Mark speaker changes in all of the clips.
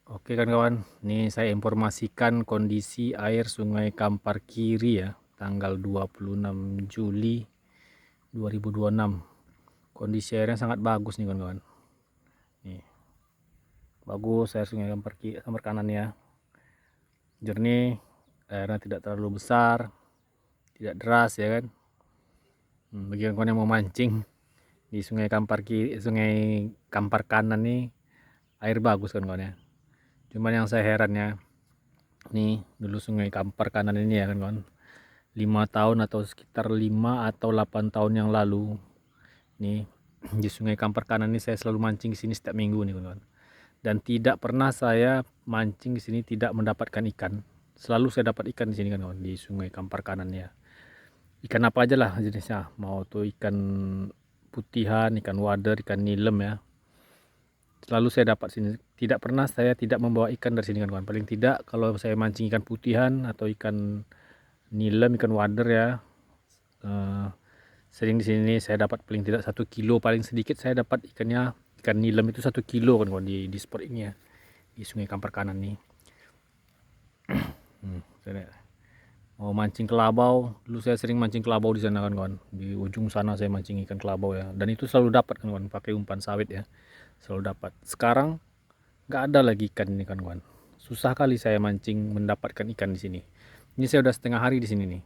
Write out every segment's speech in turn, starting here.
Speaker 1: Oke kan kawan, ini saya informasikan kondisi air Sungai Kampar Kiri ya, tanggal 26 Juli 2026. Kondisi airnya sangat bagus nih kawan-kawan. Nih, bagus air Sungai Kampar Kiri, Kampar kanan ya. Jernih, airnya tidak terlalu besar, tidak deras ya kan. Bagi kawan-kawan yang mau mancing di Sungai Kampar Kiri, Sungai Kampar kanan nih, air bagus kawan-kawan ya. Cuman yang saya heran ya, nih dulu Sungai Kampar kanan ini ya kan kawan, 5 tahun atau sekitar 5 atau 8 tahun yang lalu nih di Sungai Kampar kanan ini saya selalu mancing di sini setiap minggu nih kawan, dan tidak pernah saya mancing di sini tidak mendapatkan ikan. Selalu saya dapat ikan di sini kan kawan, di Sungai Kampar kanan ya. Ikan apa aja lah jenisnya, mau tuh ikan putihan, ikan wader, ikan nilem ya, selalu saya dapat sini. Tidak pernah saya tidak membawa ikan dari sini kan kawan. Paling tidak kalau saya mancing ikan putihan atau ikan nilem, ikan wader ya, sering di sini saya dapat paling tidak 1 kilo, paling sedikit saya dapat ikannya, ikan nilem itu 1 kilo kan kawan, di spot ini ya, di Sungai Kampar kanan nih. Saya mau mancing kelabau, dulu saya sering mancing kelabau di sana kan kawan, di ujung sana saya mancing ikan kelabau ya, dan itu selalu dapat kan kawan, pakai umpan sawit ya, selalu dapat. Sekarang nggak ada lagi ikan ini kan kawan, susah kali saya mancing mendapatkan ikan di sini. Ini saya udah setengah hari di sini nih,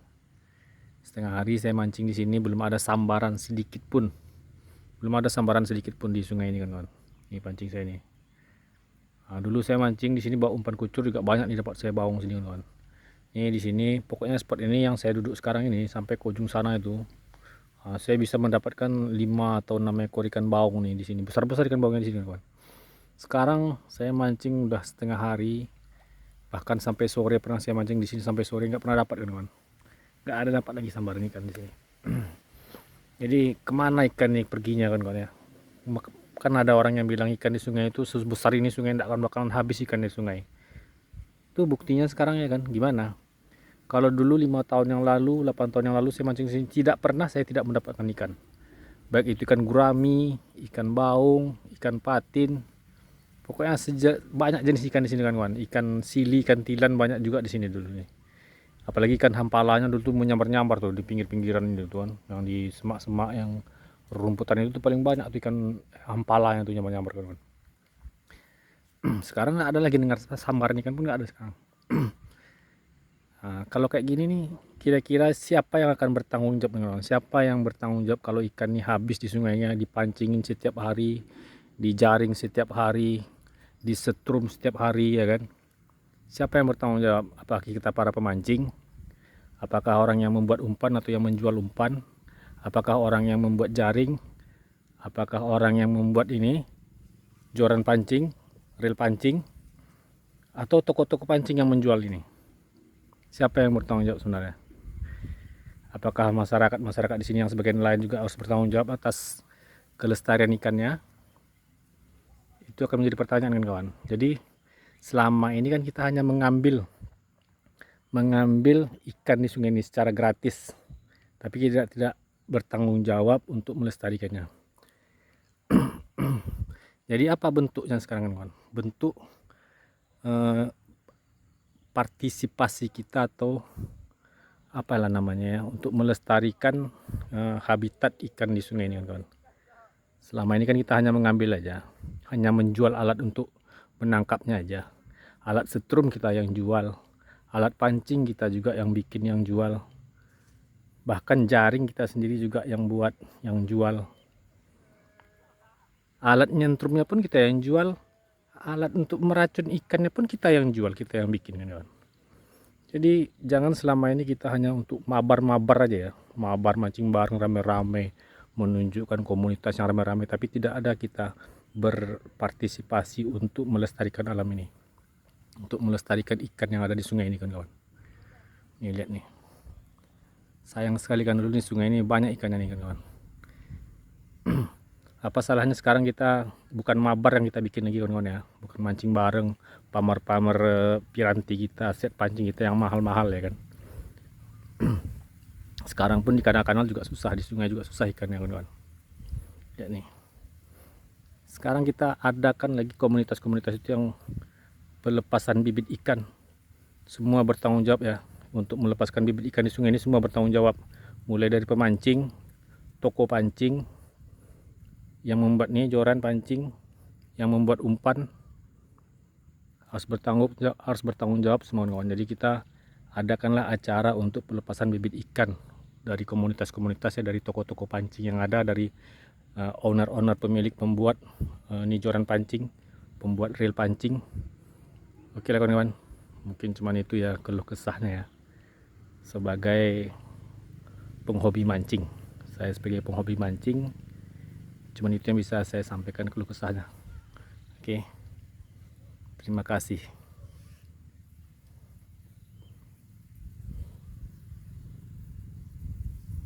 Speaker 1: setengah hari saya mancing di sini, belum ada sambaran sedikit pun, belum ada sambaran sedikit pun di sungai ini kan kawan. Ini pancing saya nih. Nah, dulu saya mancing di sini bawa umpan kucur juga banyak nih dapat saya baung sini kan kawan. Ini di sini pokoknya spot ini yang saya duduk sekarang ini sampai ke ujung sana itu, saya bisa mendapatkan 5 atau 6 ekor ikan baung nih di sini. Besar-besar ikan baungnya di sini kawan. Sekarang saya mancing udah setengah hari, bahkan sampai sore pernah saya mancing di sini sampai sore, nggak pernah dapat kan kawan. Nggak ada dapat lagi sambaran ikan di sini. Jadi kemana ikan nih perginya kan kawan ya? Kan ada orang yang bilang ikan di sungai itu sebesar ini sungai tidak akan bakalan habis ikan di sungai. Itu buktinya sekarang ya kan, gimana? Kalau dulu 5 tahun yang lalu, 8 tahun yang lalu saya mancing sini, tidak pernah saya tidak mendapatkan ikan. Baik itu ikan gurami, ikan baung, ikan patin. Pokoknya banyak jenis ikan di sini kan kawan. Ikan sili, ikan tilan banyak juga di sini dulu nih. Apalagi ikan hampalanya dulu tuh menyambar-nyambar tuh di pinggir-pinggiran ini tuh kan. Yang di semak-semak yang rumputan itu tuh paling banyak tuh ikan hampalanya tuh nyambar-nyambar kan. Sekarang nggak ada lagi dengar sambaran ikan pun nggak ada sekarang. Nah, kalau kayak gini nih, kira-kira siapa yang akan bertanggung jawab dengan orang? Siapa yang bertanggung jawab kalau ikan ini habis di sungainya, dipancingin setiap hari, dijaring setiap hari, disetrum setiap hari ya kan? Siapa yang bertanggung jawab? Apakah kita para pemancing? Apakah orang yang membuat umpan atau yang menjual umpan? Apakah orang yang membuat jaring? Apakah orang yang membuat ini joran pancing, reel pancing? Atau toko-toko pancing yang menjual ini? Siapa yang bertanggung jawab sebenarnya? Apakah masyarakat di sini yang sebagian lain juga harus bertanggung jawab atas kelestarian ikannya? Itu akan menjadi pertanyaan kan kawan. Jadi selama ini kan kita hanya mengambil ikan di sungai ini secara gratis, tapi tidak bertanggung jawab untuk melestarikannya. Jadi apa bentuknya sekarang kan kawan? Bentuk partisipasi kita atau apalah namanya ya, untuk melestarikan habitat ikan di sungai ini kan kawan. Selama ini kan kita hanya mengambil aja, hanya menjual alat untuk menangkapnya aja. Alat setrum kita yang jual, alat pancing kita juga yang bikin, yang jual. Bahkan jaring kita sendiri juga yang buat, yang jual. Alat nyentrumnya pun kita yang jual, alat untuk meracun ikannya pun kita yang jual, kita yang bikin kan kawan. Jadi jangan selama ini kita hanya untuk mabar-mabar aja ya, mabar mancing bareng rame-rame, menunjukkan komunitas yang rame-rame, tapi tidak ada kita berpartisipasi untuk melestarikan alam ini, untuk melestarikan ikan yang ada di sungai ini kan kawan. Nih lihat nih, sayang sekali kan dulu di sungai ini banyak ikannya nih kan kawan. Apa salahnya sekarang kita bukan mabar yang kita bikin lagi kawan-kawan ya, bukan mancing bareng, pamer-pamer piranti kita, set pancing kita yang mahal-mahal ya kan. Sekarang pun di kanal-kanal juga susah, di sungai juga susah ikannya kawan-kawan. Lihat nih, sekarang kita adakan lagi komunitas-komunitas itu yang pelepasan bibit ikan. Semua bertanggung jawab ya, untuk melepaskan bibit ikan di sungai ini semua bertanggung jawab, mulai dari pemancing, toko pancing yang membuat nih joran pancing, yang membuat umpan, harus bertanggung jawab semua kawan. Jadi kita adakanlah acara untuk pelepasan bibit ikan dari komunitas-komunitas ya, dari toko-toko pancing yang ada, dari owner-owner pemilik pembuat nih joran pancing, pembuat reel pancing. Oke lah kawan-kawan, mungkin cuman itu ya keluh kesahnya ya, sebagai penghobi mancing. Saya sebagai penghobi mancing, cuman itu yang bisa saya sampaikan keluh kesahnya. Oke, terima kasih.